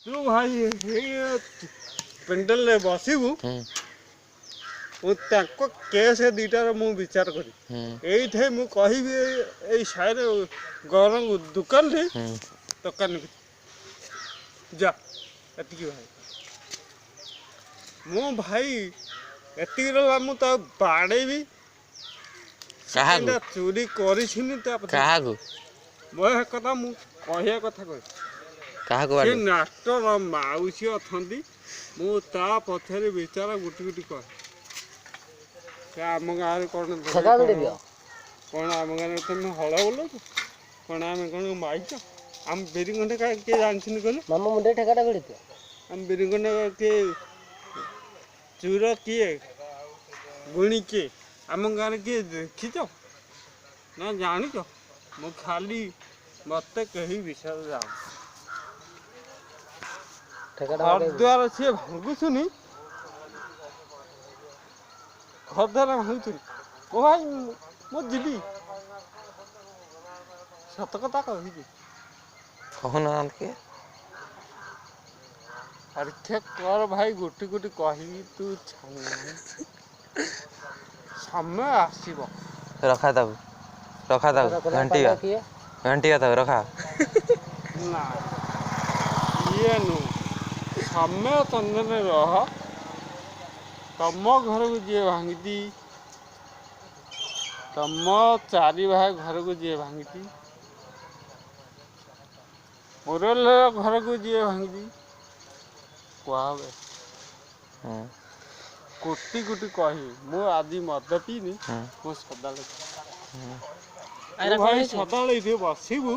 तू भाई पेंडल रे बसिबू केस दुईटार मु विचार करी मु कहबी ए साइड गरम दुकान रे दुकान जा एतिकी भाई मु भाई एतिकी रहा मु तो बाड़ेबी चोरी कर मो कथा मु कह कथा कह नास्टर माउसी अच्छा मु ता पछरे विचार गुटी गुटी कह आम गाँव कौन कौन आम गाँव तुम हल बोल कौन आम कौन माइच आम बेरीगंडे किए जानते कहल मामा मुंडे ठेकाटा भिड़ी आम बेरीगंडे किए चूर किए गुणी किए आम गाँव किए देखीच ना जानिच मु खाली मत कहीं विषय जाओ घर द्वार सी भांगुनी घर द्वार भांगुनी ओ भाई मु जीवी सत कथा कही कहना परीक्षा कर भाई गोटी गोटी कही तू समय आसब रखा घंटिया तब रखा ना ये नु समय चंदन रह तम घर को जी भांगी तम चारि भाई घर को जी भांगी मोरल घर को जी भांगी कहे कोटी कोटी कही मु आज मद पीनी मु सदा भाई सदा बसबू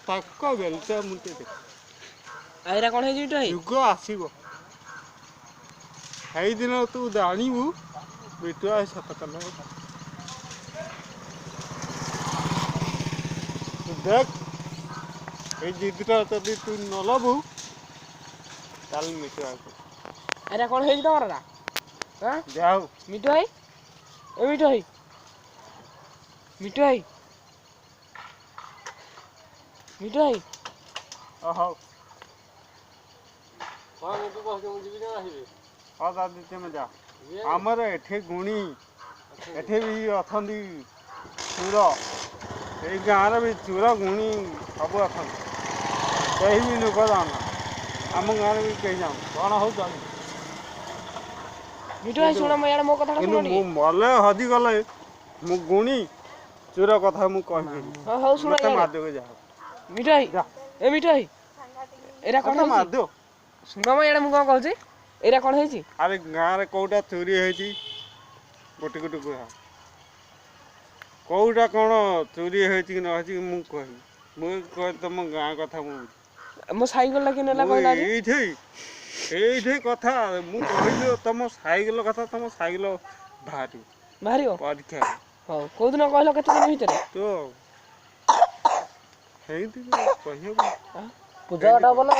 तक बेलचा मुझे देख आइरा कौन है युग आसब है दिन तू जानबू बिटुआ सत कल देख ये जिदटा जदि तू न लबू ताल मिटुआ आइरा कौन है तमरा हां जाओ मिटु भाई ए मिटु भाई मिटु भाई मिटु भाई हो हाँ दादी तुम जा आमर एठे गुणी एठे भी अच्छा चूर ये गाँव भी चूर गुणी सब अच्छा कहीं भी लोक जान आम गाँव भी कहीं जान कौन हो मिटु भाई सुन मैं मो कथा सुन मले हजी गले मु गुणी चूर कथा मु कहबी हो सुन मते मार जा मिटु भाई जा ए मिटु भाई एरा कौन मार दो सुन मैं एडा मु कोन कहूची एरा कौन है अरे गाँव कौटा चोरी है गोटी गोटी कह कौटा कौन चोरी है कि न कह तुम गाँ कथा मो साइकिल लगे नेला कहला ये कथा मु कहली तुम साइकिल कथा तुम साइकिल भारी भारी हो परीक्षा हो को दिन कहलो केते दिन भीतर तो हे दिन कहबो पूजाटा बोला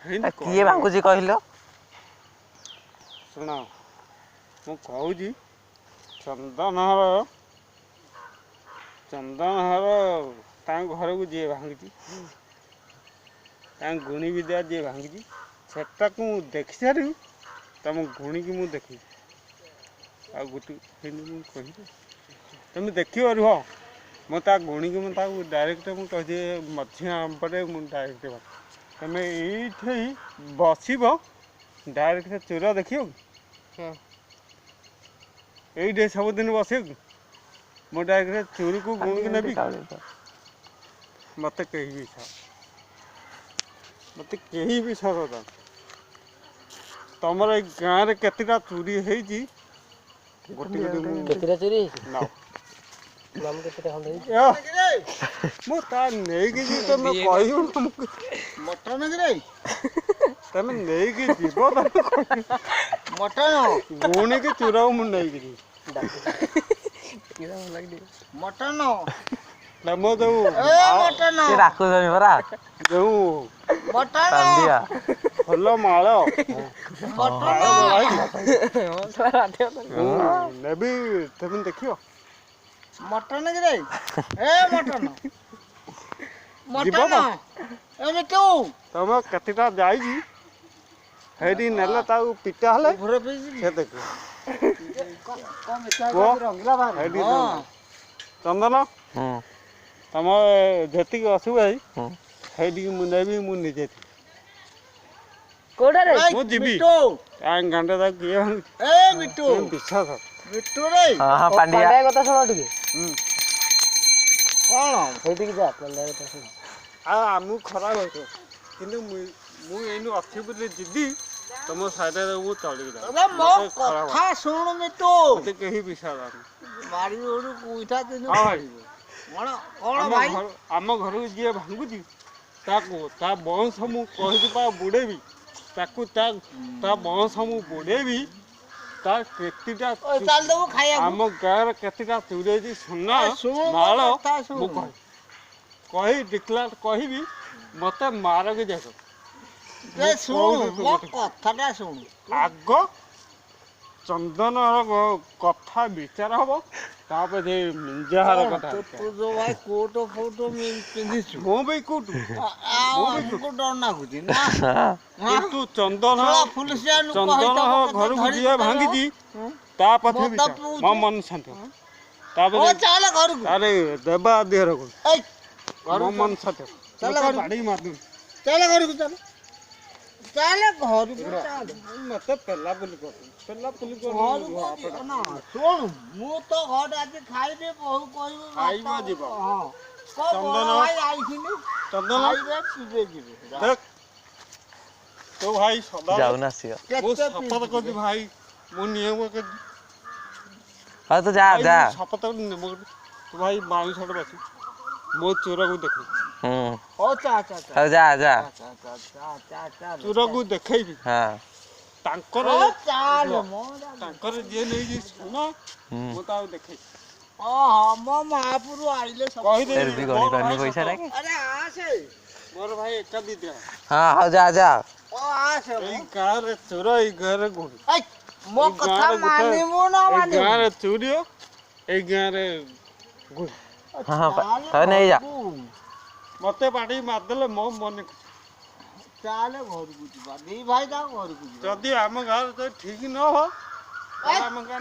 किए भांगुची कहलो शुण मु कहूँ चंदन हर घर को जी भांगी गुणी विद्या जी भांगी सेटा को देखी सारी तुम गुणी की मुझे देखी आ गोटे कह तुम देख रुह मुझे गुणी की मुझे डायरेक्ट मुझे मझिया पटे मुझे डायरेक्ट तुम ये बसब डायरेक्ट चोर देख ये सबुदिन बस मो डायरेक्ट चोरी को गुण की नेबी मत कहीं मत कहीं भी सर तुम गाँव में केतटा चोरी है केतटा चोरी ना नाम केतटा खंड मो ता नहीं कि तुम कहू मटन रे तुम नहीं कि जीव मटन गुणी की चोरा मुझे नहीं मटन नमो दो मटन के राखु जमी परा दो मटन संदिया फल माल मटन नेबी तुम देखियो मटन रे ए मटन मटन ଏ ମିଟୁ ତମ କେତେଟା ଯାଇଛି ସେଇଠି ନେଲେ ତାକୁ ପିଟା ହେଲେ ଘରେ ପିଇଛି ସେ ଦେଖିବ କଣ ମିଠା ପୁଅ, ରଙ୍ଗିଲା ବାହାରି ସେଇଠି ହଁ ଚନ୍ଦନ ହୁଁ ତମ ଯେତିକି ଅସୁବିଧା ହେଇ ହୁଁ ସେଇଠିକି ମୁଁ ନେବି ମୁଁ ନିଜେ କୋଉଟାରେ ମୁଁ ଯିବି ମିଟୁ କାହିଁ ଗାଣ୍ଡ ତାକୁ କିଏ ଭାଙ୍ଗୁଛି ଏ ମିଟୁ ବିଶ୍ୱାସ ମିଟୁ ରେ ହଁ ହଁ ପାଣ୍ଡିଆ ପାଣ୍ଡା କଥା ଶୁଣ ଟିକେ କଣ ସେଇଠିକି ଯା ପାଣ୍ଡା କଥା ଶୁଣ ଆଉ ଆମକୁ ଖରାପ ହଉଥିବ କିନ୍ତୁ ମୁଁ ଏଇନୁ ଅଛି ବୋଲି ଯିବି ତମ ସାଇଡ଼ରେ ମୁଁ ଚଳିକି ଆରେ ମୋ ମୋତେ ଖରାପ କଥା ଶୁଣୁ ମିଟୁ ମୋତେ କେହି ବିଶ୍ୱାସ ମାରି ଓଡୁ କୁଇଠା ଦିନ ହଁ ଭାଇ କଣ କଣ ଭାଇ ଆମ ଘରକୁ ଯିଏ ଭାଙ୍ଗୁଛି ତାକୁ ତା ବଂଶ ମୁଁ କହିଛି ବା ବୁଡ଼େଇବି ତାକୁ ତା ବଂଶ ମୁଁ ବୁଡ଼େଇବି ତା କେତେଟା ଚାଲ ଦେବୁ ଖାଇବାକୁ ଆମ ଗାଁରେ କେତେଟା ଚୁରେଇଛି ସୁନା ଶୁଣୁ ମାଳ ମୋ କଥା ଶୁଣୁ ମୁଁ କହି ଡିକ୍ଲାର କହିବି ମୋତେ ମାରକି ଯାକ ଯେ ଶୁଣୁ ମୋ କଥାଟା ଶୁଣୁ ଆଗ ଚନ୍ଦନର କଥା ବିଚାର ହବ ତାପରେ ମିଞ୍ଜାହାର କଥା ତୁ ଯୋଉ ଭାଇ କୋଟ ଫୋଟ ପିନ୍ଧିଛୁ ମୁଁ ବି କୋଉଠୁ ଆମକୁ ଡର ଲାଗୁଛି ନା କିନ୍ତୁ ଚନ୍ଦନ ପୁଲିସିଆ ଲୋକ ଚନ୍ଦନ ଘରକୁ ଯିଏ ଭାଙ୍ଗିଛି ତା ପଛେ ମଦ ବିଚାର ପିଉଛି। ମୋ ମନ ଶାନ୍ତ ଓ ତାପରେ ଚାଲ ଘରକୁ ଆରେ ଦେବା ଦେହର ଏଇ ମୋ ମନ ଶାନ୍ତ ଚାଲ ମୋତେ ଘରକୁ। ବାଡ଼ି ମାରିଦଉନି ଚାଲ ଘରକୁ ଚାଲ ଚାଲ ଘରକୁ ଚାଲ ମୋତେ ପେଲା ପୁଲି କରୁଛନ୍ତି ପେଲା ପୁଲି ଘରକୁ ଯିବ ନା ଶୁଣୁ ମୁଁ ତ ଘରେ ଆଜି ଖାଇବି ବୋହୁ କହିବୁ ଖାଇବ ଭାତ- ଯିବ। ହଁ କଣ ଚନ୍ଦନ। ବଡ଼ ଭାଇ ଆଇଥିଲି ଚନ୍ଦନ ଖାଇବେ ପିଇବେ ଯିବେ ଦେଖ ତୋ ଭାଇ ସଦା ଯାଉନା ଆସିବ ମୁଁ କେତେ ଶପଥ କରୁଛି ଭାଇ ମୁଁ ନିୟମ କରୁଛି ହଉ ତୁ ଯା ଭାଇ ଯା ମୁଁ ଶପଥ କରୁଛି ତୁ ଭାଇ ବାଉଁଶଟେ ବସି ମୋ ଚୋରକୁ ଦେଖେଇବି ହୁଁ ହଉ ଚା ଚା ଚା ହଉ ଯା ଯା ଚା ଚା ଚା ଚା ଚା ଚୋରକୁ ଦେଖେଇବି ହଁ ତାଙ୍କର ହଉ ଚାଲେ ମୋ ତାଙ୍କର ଯିଏ ନେଇଛି ସୁନା ହୁଁ ମୁଁ ତାକୁ ଦେଖେଇବି ହଁ ମୋ ମାପୁରୁ ଆଇଲେ ସବୁ କହିଦେବି ଫେର ବି ଗଣି ମୋର ପାରୁନି ଭାଇ ପଇସା ସତ। ଟା କି ଆରେ ଆସେ ମୋର ଭାଇ ଏକା ଦିଦିଆ ହଁ ହଉ ଯା ଯା ଓ ଆସେ ଏଇ ଗାଁରେ ଚୋର ଏଇ ଗାଁରେ ଗୁଣି ଏଇ ମୋ ଏଇ କଥା ଗାଁରେ ଗୋଟେ ମାନିବୁ ନା ଏଇ ମାନିବୁ ଗାଁରେ ଚୋରିଅ ଏଇ ଗାଁରେ ଗୁଣି ହଁ ହଁ ଚାଲେ ତମେ ନେଇଯା ଘରକୁ। ମୋତେ ବାଡ଼ି ମାରିଦେଲେ ମୋ ମନେ ଖୁସି ଚାଲେ ଘରକୁ ଯିବା ଦି ଭାଇ ଯାକ ଘରକୁ ଯିବା ଯଦି ଆମ ଗାଁରେ ଯଦି ଠିକ ନ ହବ ତାହେଲେ ଆମ ଗାଁ